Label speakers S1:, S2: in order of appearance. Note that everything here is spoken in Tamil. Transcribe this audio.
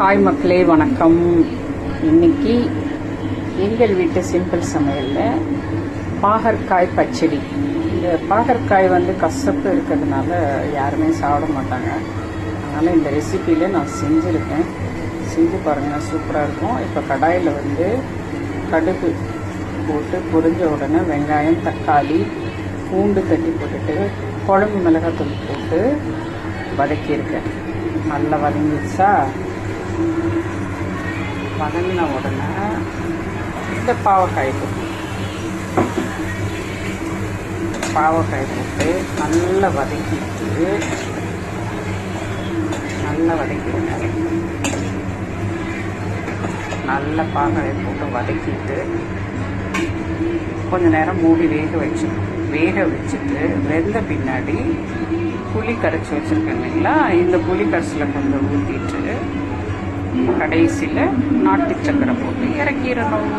S1: ஹாய் மக்களே, வணக்கம். இன்னைக்கு எங்கள் வீட்டு சிம்பிள் சமையலில் பாகற்காய் பச்சடி. இந்த பாகற்காய் கசப்பு இருக்கிறதுனால யாருமே சாப்பிட மாட்டாங்க. அதனால் இந்த ரெசிப்பியில் நான் செஞ்சுருக்கேன். செஞ்சு பாருங்கள், சூப்பராக இருக்கும். இப்போ கடாயில் கடுகு போட்டு பொரிஞ்ச உடனே வெங்காயம், தக்காளி, பூண்டு தட்டி போட்டுட்டு குழம்பு மிளகாத்தூள் போட்டு வதக்கியிருக்கேன். நல்லா வதங்கிடுச்சா? வதங்கின உடனே இந்த பாவக்காய் போட்டு நல்லா வதக்கிடுங்க. நல்ல பாவக்காயை போட்டு வதக்கிட்டு கொஞ்ச நேரம் மூடி வேக வச்சுட்டு வெந்த பின்னாடி புளி கரைச்சி வச்சுருக்கேன் இல்லைங்களா, இந்த புளி கரைச்சியில் கொஞ்சம் ஊற்றிட்டு கடைசியில் நாட்டு சக்கரை போட்டு இறக்கிடணும்.